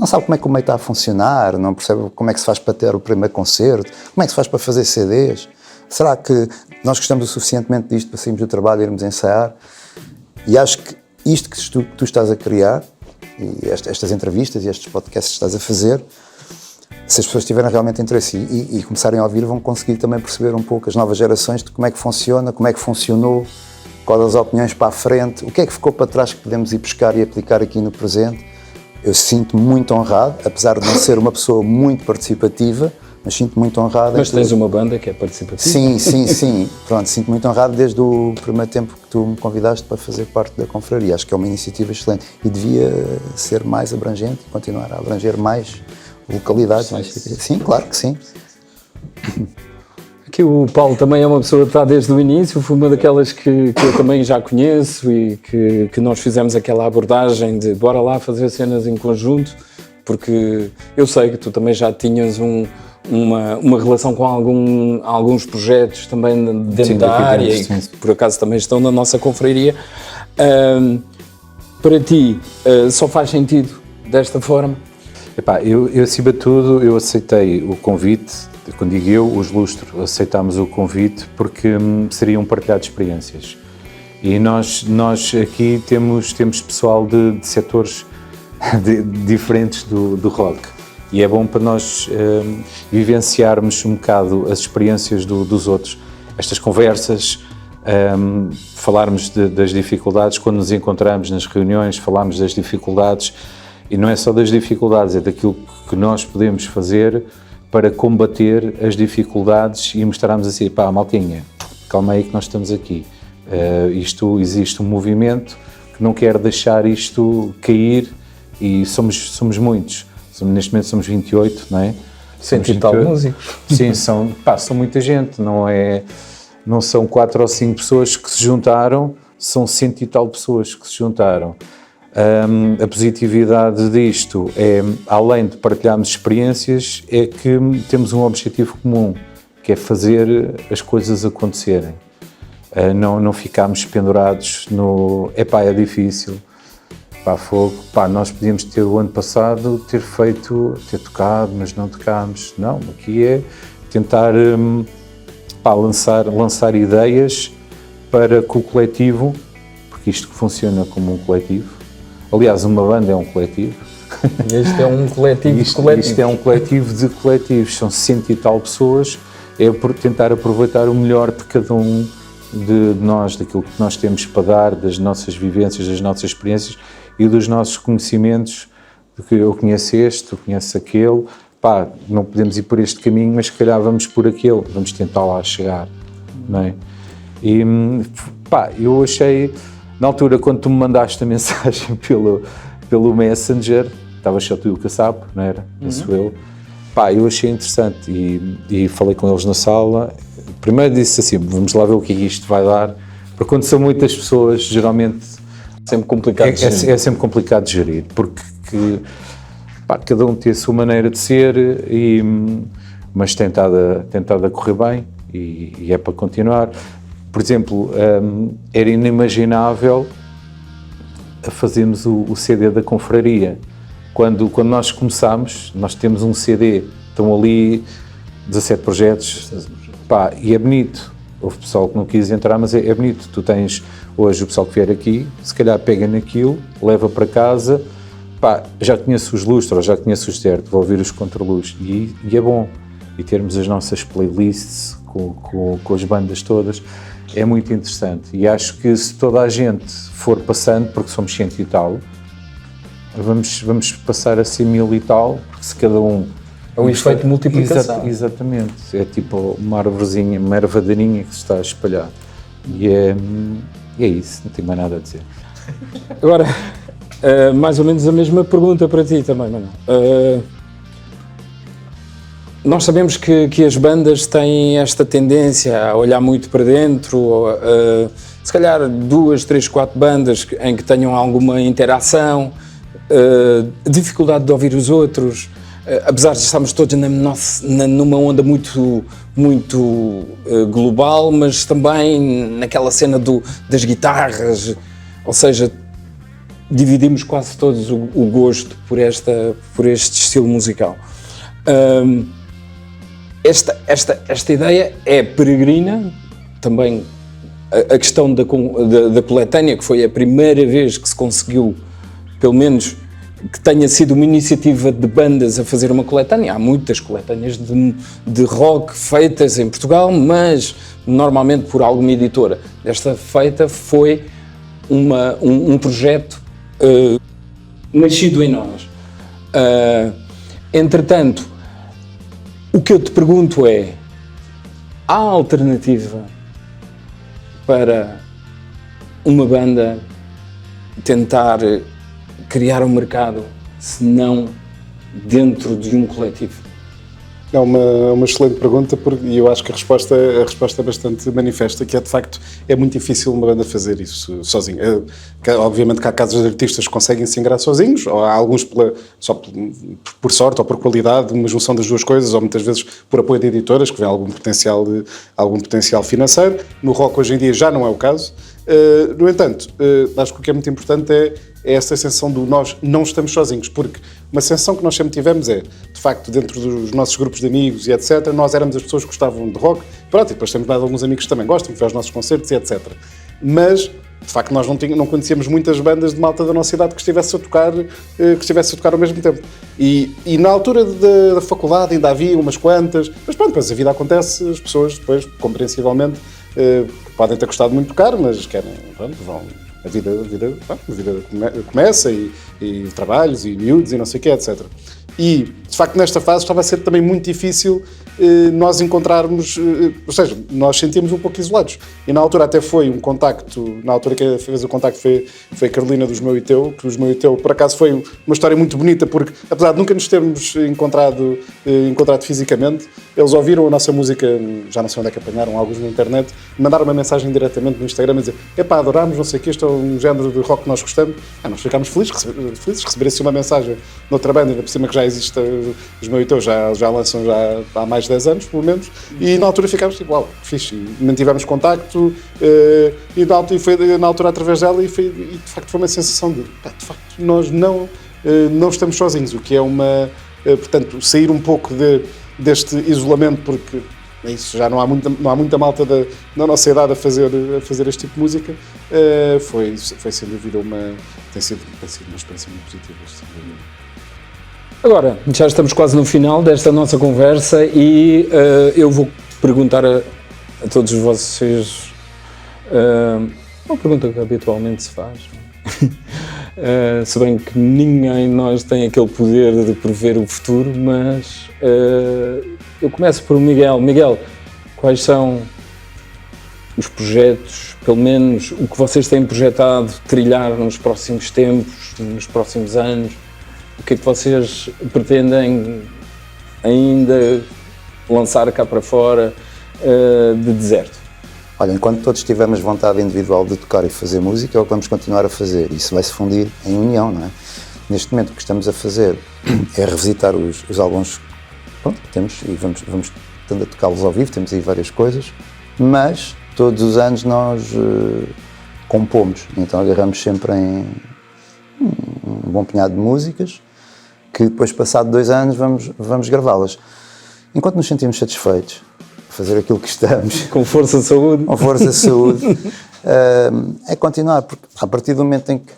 sabe como é que o meio está a funcionar, não percebe como é que se faz para ter o primeiro concerto, como é que se faz para fazer CDs. Será que nós gostamos o suficientemente disto para sairmos do trabalho e irmos ensaiar? E acho que isto que tu estás a criar, e estas entrevistas e estes podcasts que estás a fazer, se as pessoas tiverem realmente interesse e começarem a ouvir, vão conseguir também perceber um pouco as novas gerações de como é que funciona, como é que funcionou, quais as opiniões para a frente, o que é que ficou para trás que podemos ir buscar e aplicar aqui no presente. Eu sinto-me muito honrado, apesar de não ser uma pessoa muito participativa, mas sinto-me muito honrado. Mas tens uma banda que é participativa? Sim. Pronto, sinto-me muito honrado desde o primeiro tempo que tu me convidaste para fazer parte da confraria. Acho que é uma iniciativa excelente e devia ser mais abrangente e continuar a abranger mais localidades. Sim, claro que sim. Aqui o Paulo também é uma pessoa que está desde o início, foi uma daquelas que eu também já conheço e que nós fizemos aquela abordagem de bora lá fazer cenas em conjunto, porque eu sei que tu também já tinhas uma relação com alguns projetos também dentro da área e que por acaso também estão na nossa confraria. Para ti, só faz sentido desta forma? Epá, eu acima de tudo, eu aceitei o convite, quando digo eu, os Lustro, aceitámos o convite porque seriam partilhar experiências. E nós aqui temos pessoal de setores diferentes do rock. E é bom para nós vivenciarmos um bocado as experiências dos outros. Estas conversas, falarmos das dificuldades, quando nos encontramos nas reuniões, falarmos das dificuldades, e não é só das dificuldades, é daquilo que nós podemos fazer para combater as dificuldades e mostrarmos assim, pá, maltinha, calma aí que nós estamos aqui. Existe um movimento que não quer deixar isto cair e somos muitos. Neste momento somos 28, não é? 100 e tal músicos. Sim, são muita gente, não são 4 ou 5 pessoas que se juntaram, são 100 e tal pessoas que se juntaram. A positividade disto é, além de partilharmos experiências, é que temos um objetivo comum, que é fazer as coisas acontecerem. Não ficarmos pendurados no epá, é difícil, pá, fogo, pá, nós podíamos ter o ano passado ter tocado, mas não tocámos. Não, aqui é tentar pá, lançar ideias para que o coletivo, porque isto funciona como um coletivo. Aliás, uma banda é um coletivo. Este é um coletivo de coletivos. Isto é um coletivo de coletivos, são 100 e tal pessoas, é por tentar aproveitar o melhor de cada um de nós, daquilo que nós temos para dar, das nossas vivências, das nossas experiências e dos nossos conhecimentos, de que eu conheço este, tu conheces aquele, pá, não podemos ir por este caminho, mas se calhar vamos por aquele, vamos tentar lá chegar, não é? E, pá, eu achei... Na altura, quando tu me mandaste a mensagem pelo Messenger, estavas só tu e o Caçapo, não era? Penso eu. Pá, eu achei interessante e falei com eles na sala. Primeiro disse assim, vamos lá ver o que isto vai dar, porque quando são muitas pessoas, geralmente sempre complicado de gerir. É sempre complicado de gerir, porque pá, cada um tem a sua maneira de ser, mas tentada a correr bem e é para continuar. Por exemplo, era inimaginável fazermos o CD da confraria. Quando nós começámos, nós temos um CD, estão ali 17 projetos, pá, e é bonito. Houve pessoal que não quis entrar, mas é bonito. Tu tens hoje o pessoal que vier aqui, se calhar pega naquilo, leva para casa, pá, já conheço os Lustro, já conheço os certo, vou ouvir os contraluz, e é bom. E termos as nossas playlists com as bandas todas, é muito interessante. E acho que se toda a gente for passando, porque somos 100 e tal, vamos passar a ser 1000 e tal, porque se cada um... É um efeito de multiplicação. Exatamente. É tipo uma arvorezinha, uma ervadaninha que se está a espalhar. E é isso, não tenho mais nada a dizer. Agora, mais ou menos a mesma pergunta para ti também, Manuel. Nós sabemos que as bandas têm esta tendência a olhar muito para dentro, se calhar 2, 3, 4 bandas em que tenham alguma interação, dificuldade de ouvir os outros, apesar de estarmos todos numa onda muito global, mas também naquela cena das guitarras, ou seja, dividimos quase todos o gosto por este estilo musical. Esta ideia é peregrina, também a questão da coletânea, que foi a primeira vez que se conseguiu, pelo menos que tenha sido uma iniciativa de bandas a fazer uma coletânea. Há muitas coletâneas de rock feitas em Portugal, mas normalmente por alguma editora. Esta feita foi um projeto nascido em nós. Entretanto, o que eu te pergunto é, há alternativa para uma banda tentar criar um mercado, se não dentro de um coletivo? É uma excelente pergunta e eu acho que a resposta é bastante manifesta, que é de facto é muito difícil uma banda fazer isso sozinha. Obviamente que há casos de artistas que conseguem se ingrar sozinhos, ou há alguns só por sorte ou por qualidade, uma junção das duas coisas, ou muitas vezes por apoio de editoras que vêem algum potencial financeiro. No rock hoje em dia já não é o caso. No entanto, acho que o que é muito importante é essa sensação do nós não estamos sozinhos, porque uma sensação que nós sempre tivemos é, de facto, dentro dos nossos grupos de amigos e etc., nós éramos as pessoas que gostavam de rock, pronto, e depois temos mais alguns amigos que também gostam, que vêm aos nossos concertos e etc. Mas, de facto, nós não conhecíamos muitas bandas de malta da nossa idade que estivesse a tocar ao mesmo tempo. E na altura da faculdade ainda havia umas quantas, mas pronto, depois a vida acontece, as pessoas depois, compreensivelmente, podem ter gostado muito de tocar, mas querem, pronto, vão... A vida começa e trabalhos e miúdos e não sei o quê, etc. E, de facto, nesta fase estava a ser também muito difícil nós encontrarmos, ou seja, nós sentíamos um pouco isolados. E na altura até foi um contacto, na altura que fez o contacto foi a Carolina dos Meu e Teu, que os Meu e Teu, por acaso, foi uma história muito bonita, porque, apesar de nunca nos termos encontrado fisicamente, eles ouviram a nossa música, já não sei onde é que apanharam, alguns na internet, mandaram uma mensagem diretamente no Instagram a dizer: epá, adorámos, não sei o que, este é um género de rock que nós gostamos. Nós ficámos felizes de receber assim uma mensagem de outra banda, ainda por cima que já existe, os Meu e Teu já lançam já há mais de 10 anos, pelo menos, e na altura ficámos tipo, uau, fixe, e mantivemos contacto, e foi na altura através dela, e de facto foi uma sensação de facto, nós não estamos sozinhos, o que é portanto, sair um pouco deste isolamento, porque é isso, já não há muita malta da nossa idade a fazer este tipo de música, foi sem dúvida tem sido uma experiência muito positiva, sem dúvida. Agora, já estamos quase no final desta nossa conversa e eu vou perguntar a todos vocês uma pergunta que habitualmente se faz. Se bem que ninguém de nós tem aquele poder de prever o futuro, mas eu começo por Miguel. Miguel, quais são os projetos, pelo menos o que vocês têm projetado trilhar nos próximos tempos, nos próximos anos? O que é que vocês pretendem ainda lançar cá para fora de deserto? Olha, enquanto todos tivermos vontade individual de tocar e fazer música, é o que vamos continuar a fazer. Isso vai se fundir em união, não é? Neste momento o que estamos a fazer é revisitar os álbuns que temos e vamos tendo a tocá-los ao vivo, temos aí várias coisas, mas todos os anos nós compomos, então agarramos sempre em um bom punhado de músicas que depois, passado 2 anos, vamos gravá-las. Enquanto nos sentimos satisfeitos, fazer aquilo que estamos... Com força de saúde. Com força de saúde. É continuar, porque a partir do momento em que...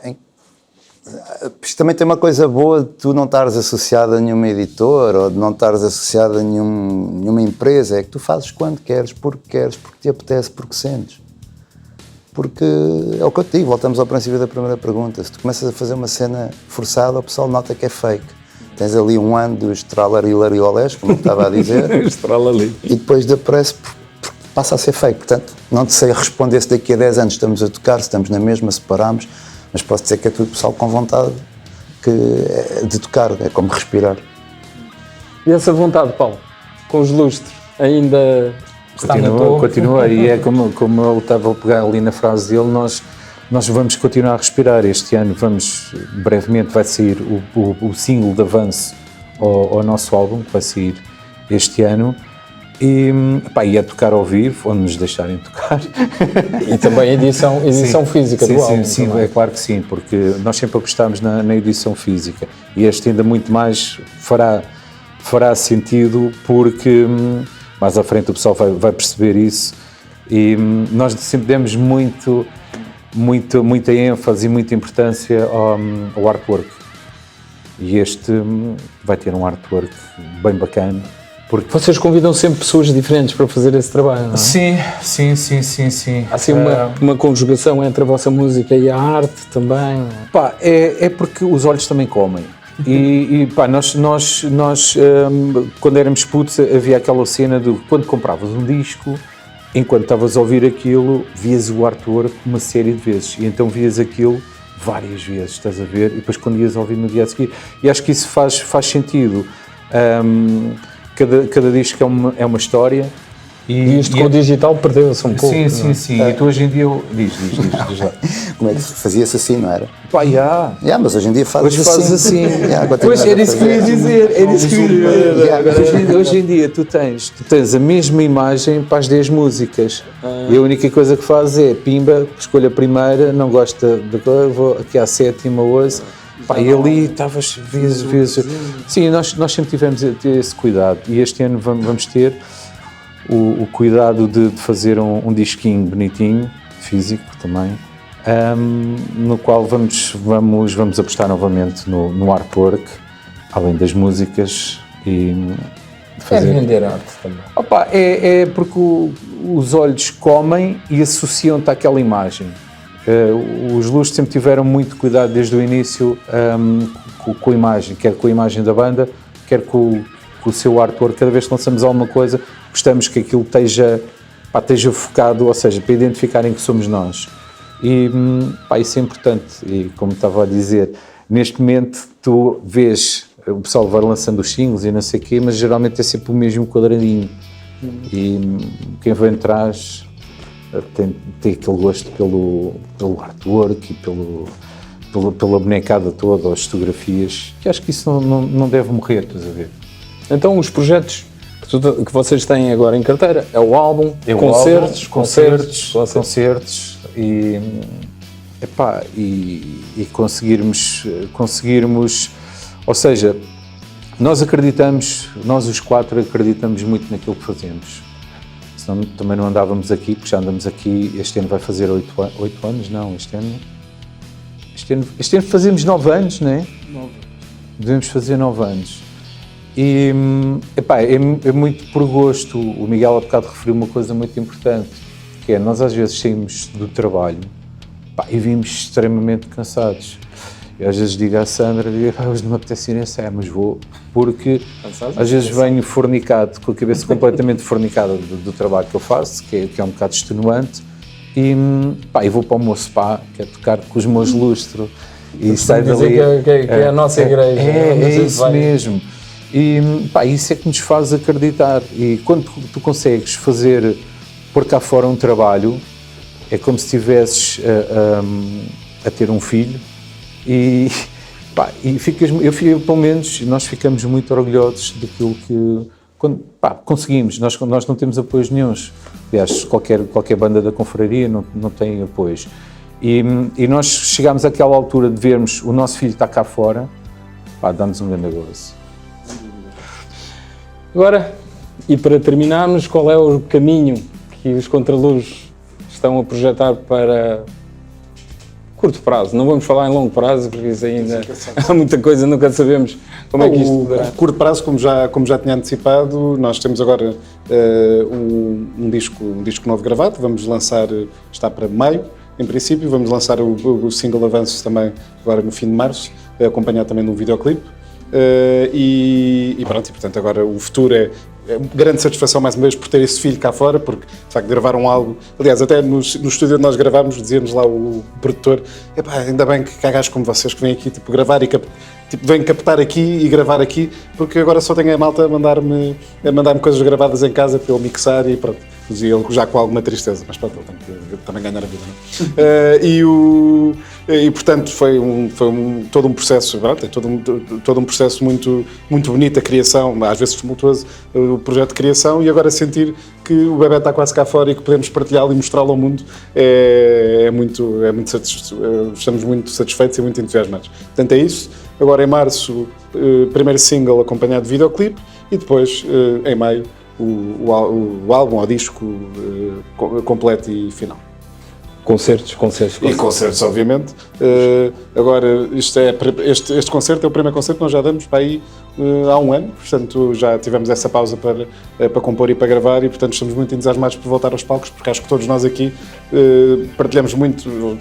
Isto também tem uma coisa boa de tu não estares associado a nenhuma editora ou de não estares associado a nenhuma empresa, é que tu fazes quando queres, porque te apetece, porque sentes. Porque é o que eu te digo, voltamos ao princípio da primeira pergunta, se tu começas a fazer uma cena forçada, o pessoal nota que é fake. Tens ali um ano dos tralarilarioles, como eu estava a dizer, e depois depressa passa a ser fake. Portanto, não te sei responder se daqui a 10 anos estamos a tocar, se estamos na mesma, se paramos, mas posso dizer que é tudo pessoal com vontade de tocar, é como respirar. E essa vontade, Paulo, com os lustres, ainda está na tua? Continua, e é como eu estava a pegar ali na frase dele, nós vamos continuar a respirar. Este ano brevemente vai sair o single de avanço ao nosso álbum, que vai sair este ano, E, pá, e a tocar ao vivo, onde nos deixarem tocar. E também edição física do álbum. Sim, também. é claro que sim, porque nós sempre apostámos na edição física e este ainda muito mais fará sentido, porque mais à frente o pessoal vai perceber isso, e nós sempre demos muita ênfase e muita importância ao artwork, e este vai ter um artwork bem bacana. Porque Vocês convidam sempre pessoas diferentes para fazer esse trabalho, não é? sim. Há assim uma conjugação entre a vossa música e a arte também. Pá, é porque os olhos também comem. E pá, nós quando éramos putos, havia aquela cena de quando compravas um disco, enquanto estavas a ouvir aquilo, vias o artwork uma série de vezes. E então vias aquilo várias vezes, estás a ver? E depois quando ias ouvir no dia a seguir. E acho que isso faz sentido. Cada disco é uma história. E isto com o digital perdeu-se um pouco. Sim. E tu hoje em dia... Diz lá. Como é que fazia-se assim, não era? Pá, Mas hoje em dia fazes Hoje fazes assim. Pois Era isso que eu ia dizer. Hoje em dia tu tens a mesma imagem para as 10 músicas. E a única coisa que fazes é pimba, escolha a primeira, não gosta da coisa, vou aqui à sétima hoje. Pá, e ali estavas vezes. Sim, nós sempre tivemos esse cuidado, e este ano vamos ter o cuidado de fazer um disquinho bonitinho, físico também, no qual vamos apostar novamente no artwork, além das músicas, e fazer... É vender arte também. Opa, é porque os olhos comem e associam-te àquela imagem. Os Lustros sempre tiveram muito cuidado desde o início com a imagem, quer com a imagem da banda, quer com o seu artwork. Cada vez que lançamos alguma coisa, gostamos que aquilo esteja focado, ou seja, para identificarem que somos nós. E isso é importante. E como estava a dizer, neste momento tu vês, o pessoal vai lançando os singles e não sei o quê, mas geralmente é sempre o mesmo quadradinho. E quem vem atrás tem aquele gosto pelo artwork e pela bonecada toda, as fotografias, que acho que isso não deve morrer, estás a ver? Então os projetos que vocês têm agora em carteira é o álbum, concertos e conseguirmos, ou seja, nós os 4 acreditamos muito naquilo que fazemos. Senão também não andávamos aqui, porque já andamos aqui, este ano vai fazer 8 anos, não, este ano fazemos 9 anos, não é? Devemos fazer 9 anos. E é muito por gosto. O Miguel há bocado referiu uma coisa muito importante, que é, nós às vezes saímos do trabalho e vimos extremamente cansados. Eu às vezes digo à Sandra, hoje não me apetece ir ensaiar, mas vou, porque às vezes venho fornicado, com a cabeça completamente fornicada do trabalho que eu faço, que é um bocado extenuante, e vou para o meu spa, que é tocar com os meus lustros, e sai dali... que é a nossa igreja. É isso mesmo. E isso é que nos faz acreditar. E quando tu consegues pôr cá fora um trabalho, é como se estivesses a ter um filho, e pelo menos nós ficamos muito orgulhosos daquilo que conseguimos. Nós não temos apoios nenhuns. Aliás, qualquer banda da confraria não tem apoios. E nós chegámos àquela altura de vermos o nosso filho estar cá fora, dá-nos um grande gozo. Agora, e para terminarmos, qual é o caminho que os Contraluz estão a projetar para curto prazo? Não vamos falar em longo prazo, porque isso ainda há muita coisa, nunca sabemos como é que isto dará. Curto prazo, como já tinha antecipado, nós temos agora um disco novo gravado, vamos lançar, está para maio, em princípio, vamos lançar o single Avanços também agora no fim de março, acompanhado também de um videoclipe. E pronto, e portanto agora o futuro é grande satisfação mais uma vez por ter esse filho cá fora, porque de facto gravaram algo, aliás até no estúdio onde nós gravámos, dizia-nos lá o produtor, ainda bem que há gajos como vocês que vêm aqui gravar e vêm captar aqui e gravar aqui, porque agora só tenho a malta a mandar-me coisas gravadas em casa para eu mixar e pronto. Mas ele já com alguma tristeza, mas pronto, ele tem que também ganhar a vida, não é? E portanto todo um processo, pronto, é todo um processo muito bonito, a criação, às vezes tumultuoso, o projeto de criação, e agora sentir que o bebé está quase cá fora e que podemos partilhá-lo e mostrá-lo ao mundo estamos muito satisfeitos e muito entusiasmados. Portanto é isso. Agora em março, primeiro single acompanhado de videoclipe, e depois em maio o álbum ou disco completo e final. Concertos. E concertos, obviamente. Agora, este concerto é o primeiro concerto que nós já damos para aí há um ano, portanto já tivemos essa pausa para compor e para gravar, e portanto estamos muito entusiasmados por voltar aos palcos, porque acho que todos nós aqui partilhamos muito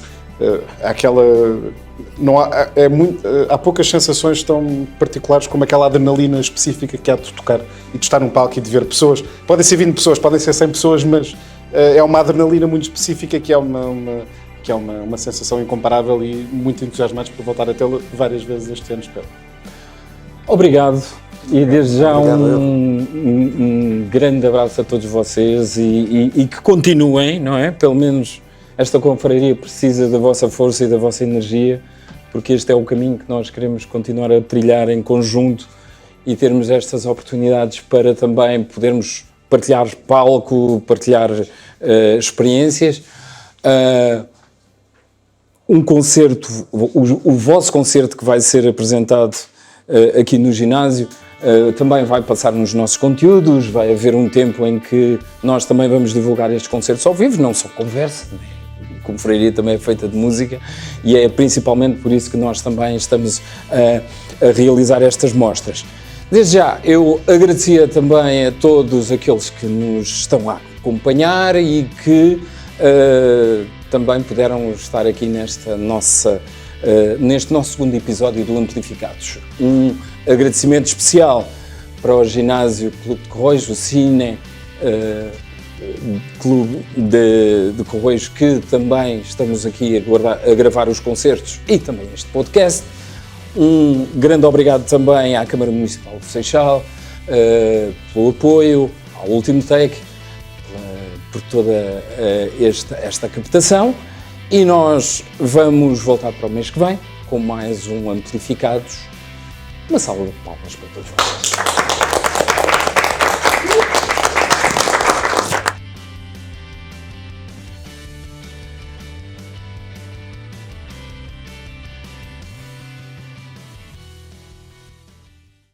há poucas sensações tão particulares como aquela adrenalina específica que há de tocar e de estar num palco e de ver pessoas. Podem ser 20 pessoas, podem ser 100 pessoas, mas é uma adrenalina muito específica que é uma sensação incomparável, e muito entusiasmados por voltar a tê-la várias vezes este ano, espero. Obrigado. E desde já um grande abraço a todos vocês e que continuem, não é? Pelo menos esta confraria precisa da vossa força e da vossa energia, porque este é o caminho que nós queremos continuar a trilhar em conjunto e termos estas oportunidades para também podermos partilhar palco, partilhar experiências. Um concerto, o vosso concerto que vai ser apresentado aqui no ginásio, também vai passar nos nossos conteúdos, vai haver um tempo em que nós também vamos divulgar estes concertos ao vivo, não só conversa, como confraria também é feita de música, e é principalmente por isso que nós também estamos a realizar estas mostras. Desde já, eu agradecia também a todos aqueles que nos estão a acompanhar e que também puderam estar aqui neste nosso segundo episódio do Amplificados. Um agradecimento especial para o Ginásio Clube de Correios, o Cine Clube de Correios, que também estamos aqui a gravar os concertos e também este podcast. Um grande obrigado também à Câmara Municipal de Seixal pelo apoio, ao Último Take, por toda esta captação, e nós vamos voltar para o mês que vem com mais um Amplificados. Uma salva de palmas para todos vocês.